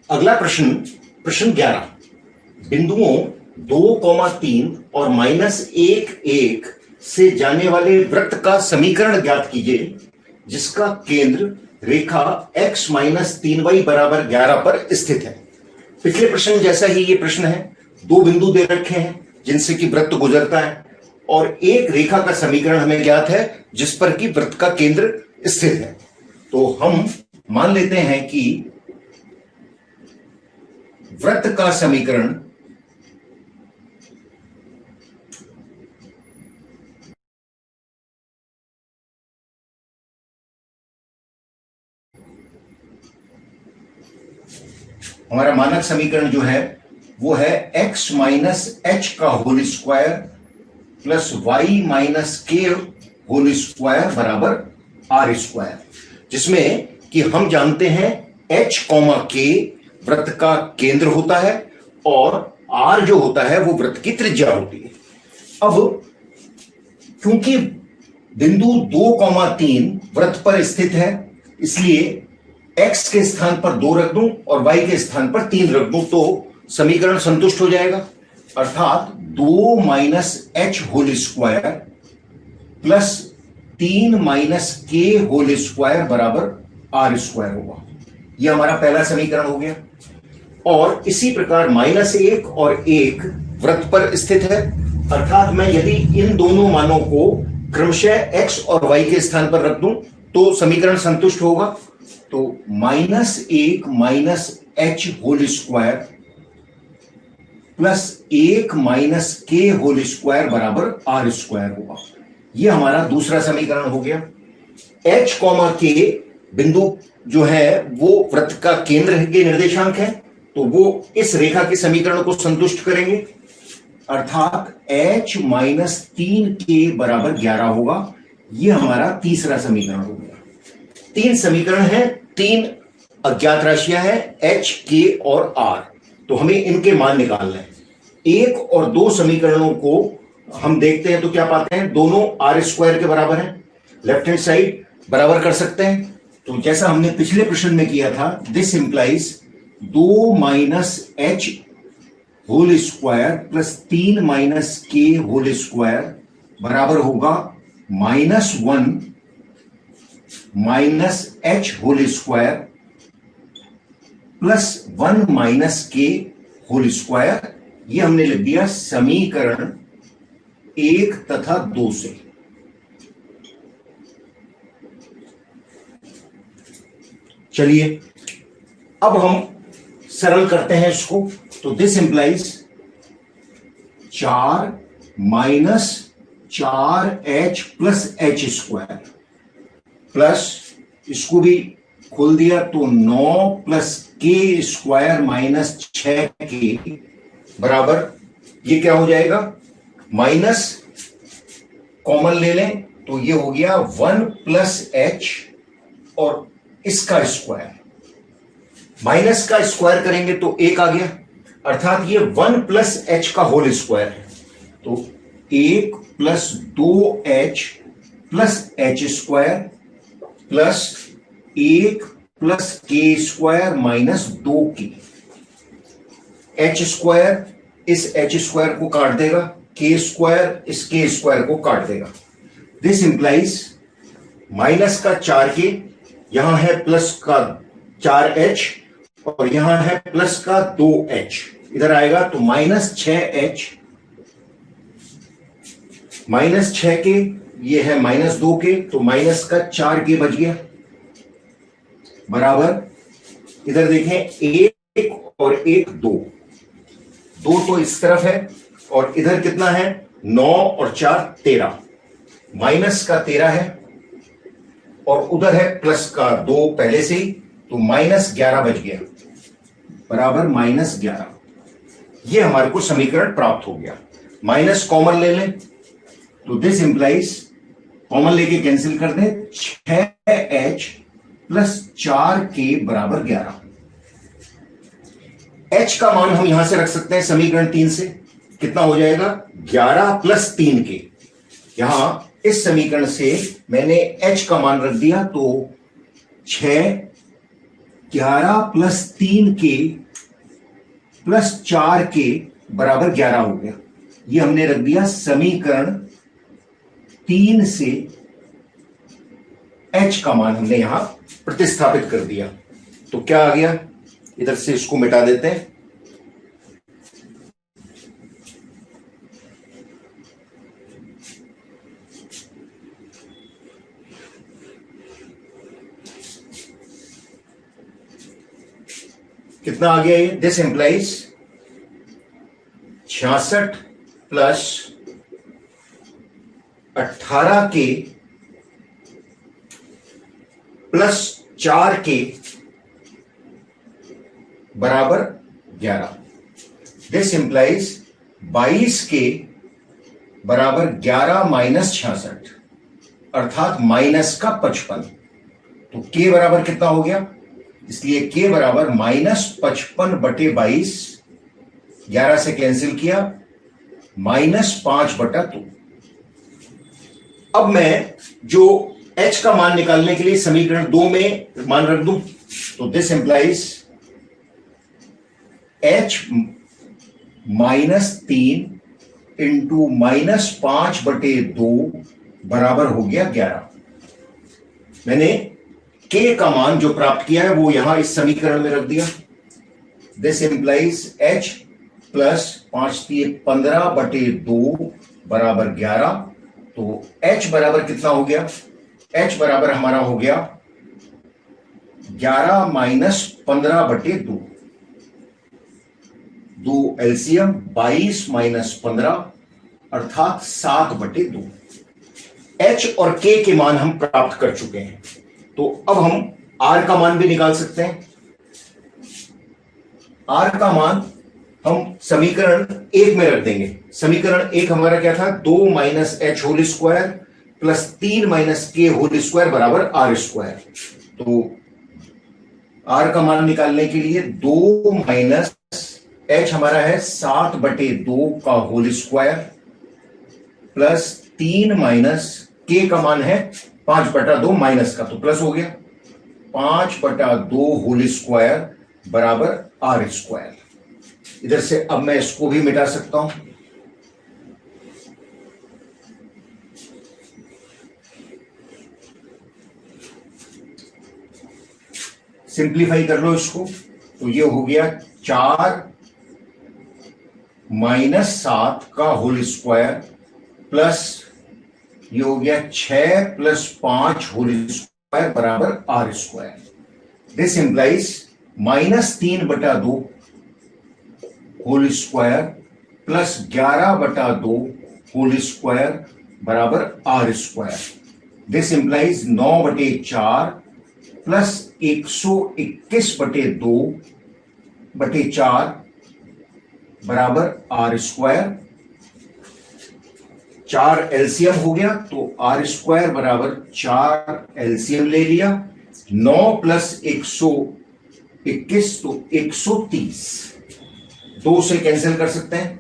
अगला प्रश्न, प्रश्न 11, बिंदुओं 2,3 और -1,1 से जाने वाले वृत्त का समीकरण ज्ञात कीजिए जिसका केंद्र रेखा x-3y बराबर 11 पर स्थित है। पिछले प्रश्न जैसा ही ये प्रश्न है, दो बिंदु दे रखे हैं जिनसे कि वृत्त गुजरता है और एक रेखा का समीकरण हमें ज्ञात है जिस पर कि वृत्त का केंद्र स्थित है। तो हम मान लेते हैं कि वृत्त का समीकरण हमारा मानक समीकरण जो है वो है x माइनस एच का whole square plus Y minus K whole square बराबर आर स्क्वायर, जिसमें कि हम जानते हैं h कॉमा के वृत्त का केंद्र होता है और r जो होता है वो वृत्त की त्रिज्या होती है। अब क्योंकि बिंदु 2,3 वृत्त पर स्थित है, इसलिए x के स्थान पर 2 रख दूं और y के स्थान पर 3 रख दूं तो समीकरण संतुष्ट हो जाएगा। अर्थात 2 minus H whole square plus 3 minus K whole square बराबर आर स्क्वायर होगा। यह हमारा पहला समीकरण हो गया। और इसी प्रकार -1 और 1 वृत्त पर स्थित है, अर्थात मैं यदि इन दोनों मानों को क्रमशः x और y के स्थान पर रख दूं तो समीकरण संतुष्ट होगा। तो -1 minus H whole square plus 1 minus K whole square बराबर आर स्क्वायर होगा। यह हमारा दूसरा समीकरण हो गया। h कॉमा के बिंदु जो है वो वृत्त का केंद्र के निर्देशांक है, तो वो इस रेखा के समीकरण को संतुष्ट करेंगे, अर्थात h माइनस 3 के बराबर 11 होगा। यह हमारा तीसरा समीकरण हो गया। 3 समीकरण हैं, 3 अज्ञात राशियां हैं h, k और r, तो हमें इनके मान निकालना है। 1 और 2 समीकरणों को हम देखते हैं तो क्या पाते हैं, दोनों आर स्क्वायर के बराबर हैं। लेफ्ट हैंड साइड बराबर कर सकते हैं, तो जैसा हमने पिछले प्रश्न में किया था, this implies 2 minus H whole square plus 3 minus K whole square बराबर होगा -1 minus H whole square plus 1 minus K whole square. यह हमने लिख दिया समीकरण 1 तथा 2 से। चलिए अब हम सरल करते हैं इसको। तो this implies 4 minus 4h plus H square plus इसको भी खोल दिया तो 9 plus K square minus 6k बराबर, ये क्या हो जाएगा, माइनस कॉमन ले लें तो ये हो गया 1 प्लस एच और इसका स्क्वायर, माइनस का स्क्वायर करेंगे तो 1 आ गया, अर्थात ये 1 प्लस एच का होल स्क्वायर है। तो 1 plus 2h plus H square plus 1 plus K square minus 2k। H square इस एच स्क्वायर को काट देगा, के स्क्वायर इस के स्क्वायर को काट देगा। दिस इंप्लाइज माइनस का 4k, यहां है प्लस का 4h और यहां है प्लस का 2h, इधर आएगा तो माइनस 6h माइनस 6k, ये है माइनस 2k, तो माइनस का 4k बच गया बराबर, इधर देखें 1 और 1 2 तो इस तरफ है और इधर कितना है 9 और 4 13, माइनस का 13 है और उधर है प्लस का 2 पहले से ही, तो माइनस 11 बच गया बराबर -11। ये हमारे को समीकरण प्राप्त हो गया। माइनस कॉमन ले लें तो दिस इंप्लाइज, कॉमन लेके कैंसिल कर दें, 6h प्लस 4k बराबर 11। h का मान हम यहां से रख सकते हैं समीकरण 3 से, कितना हो जाएगा 11 प्लस 3k। यहां इस समीकरण से मैंने h का मान रख दिया तो 6 11 प्लस 3 के प्लस 4 के बराबर 11 हो गया। ये हमने रख दिया समीकरण 3 से h का मान हमने यहां प्रतिस्थापित कर दिया। तो क्या आ गया, इधर से इसको मिटा देते हैं। कितना आ गया ये? दिस इंप्लाइज 66 प्लस 18 के प्लस 4 के बराबर 11। दिस इंप्लाइज 22 के बराबर 11 माइनस 66 अर्थात माइनस का 55। तो के बराबर कितना हो गया? इसलिए के बराबर -55/22, 11 से कैंसिल किया, -5/2। अब मैं जो h का मान निकालने के लिए समीकरण 2 में मान रख दूं, तो दिस इंप्लाइज h -3 इंटू -5/2 बराबर हो गया 11। मैंने k का मान जो प्राप्त किया है वो यहां इस समीकरण में रख दिया। दिस इंप्लाइज h प्लस 5×3=15/2 बराबर 11। तो h बराबर कितना हो गया? h बराबर हमारा हो गया 11 माइनस 15/2। 2 एलसीएम 22 माइनस 15 अर्थात 7/2। h और k के मान हम प्राप्त कर चुके हैं। तो अब हम r का मान भी निकाल सकते हैं। r का मान हम समीकरण 1 में रख देंगे। समीकरण 1 हमारा क्या था? 2 minus H whole square plus 3 minus K whole square बराबर आर स्क्वायर। तो r का मान निकालने के लिए 2 माइनस h हमारा है 7/2 का whole square plus 3 minus k का मान है 5/2 माइनस का, तो प्लस हो गया 5/2 होल स्क्वायर बराबर आर स्क्वायर। इधर से अब मैं इसको भी मिटा सकता हूं। सिंप्लीफाई कर लो इसको, तो ये हो गया 4 माइनस 7 का होल स्क्वायर प्लस ये हो गया 6 प्लस 5 होल स्क्वायर बराबर are square. This implies -3/2 whole square plus 11/2 whole square बराबर are square. This implies 9/4 plus 121/2/4 बराबर आर स्क्वायर। 4 एलसीएम हो गया, तो आर स्क्वायर बराबर 4 एलसीएम ले लिया। 9 प्लस 121 तो 130। 2 से कैंसिल कर सकते हैं,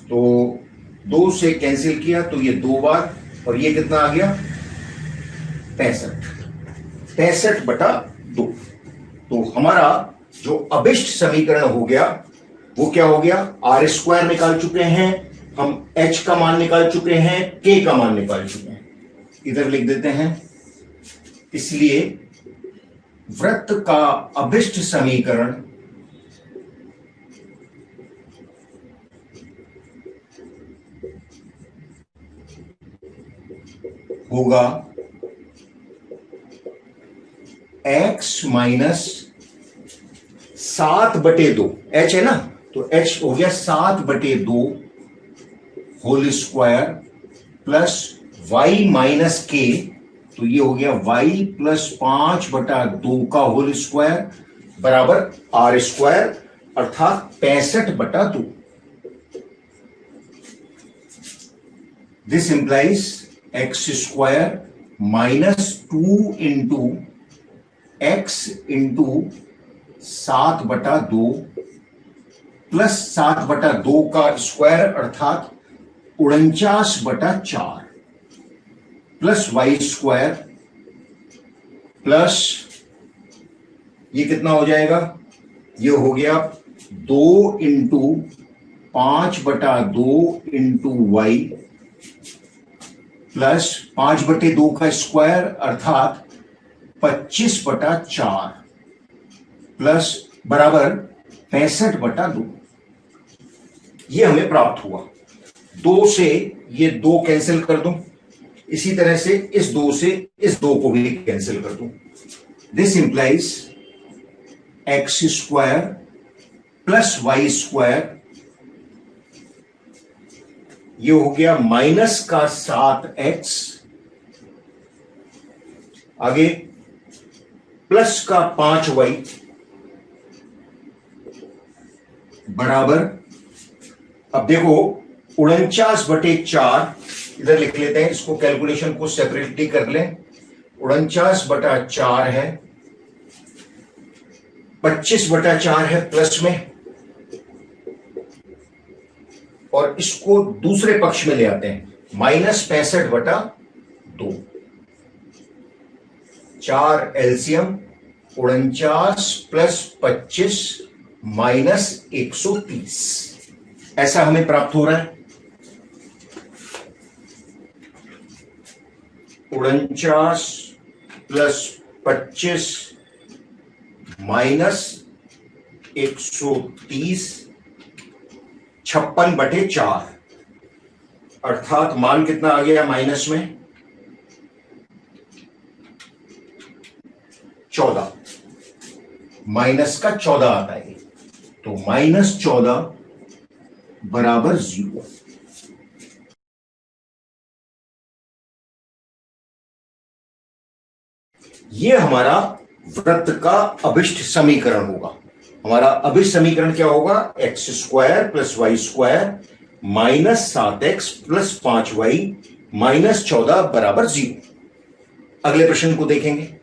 तो 2 से कैंसिल किया तो ये 2 बार, और ये कितना आ गया? 65/2। तो हमारा जो अभिष्ट समीकरण हो गया वो क्या हो गया? आर स्क्वायर निकाल चुके हैं हम, h का मान निकाल चुके हैं, k का मान निकाल चुके हैं। इधर लिख देते हैं। इसलिए वृत्त का अभिष्ट समीकरण होगा x माइनस 7/2। h है ना, तो h हो गया 7/2 whole square plus y minus k, तो ये हो गया y प्लस 5/2 का होल स्क्वायर बराबर आर स्क्वायर अर्थात 65/2। This implies x square minus 2 into x into 7/2 plus 7/2 का स्क्वायर अर्थात 49/4 प्लस y स्क्वायर प्लस ये कितना हो जाएगा, ये हो गया 2 × 5/2 इंटू वाई प्लस 5/2 का स्क्वायर अर्थात 25/4 प्लस बराबर 65/2। ये हमें प्राप्त हुआ। 2 से ये 2 कैंसिल कर दूं, इसी तरह से इस 2 से इस 2 को भी कैंसिल कर दूं। This implies x² plus y², ये हो गया -7x, आगे प्लस का 5y बराबर, अब देखो 49/4 इधर लिख लेते हैं, इसको कैलकुलेशन को सेपरेटली कर लें। 49/4 है, 25/4 है प्लस में, और इसको दूसरे पक्ष में ले आते हैं, -65/2। 4 एलसीएम, 49 प्लस 25 -130, ऐसा हमें प्राप्त हो रहा है। 49 प्लस 25 -130, 56/4, अर्थात मान कितना आ गया माइनस में, 14, माइनस का 14 आता है, तो -14 बराबर 0। यह हमारा वृत्त का अभिष्ट समीकरण होगा। हमारा अभिष्ट समीकरण क्या होगा, x² plus y² -7x plus 5y -14 बराबर 0। अगले प्रश्न को देखेंगे।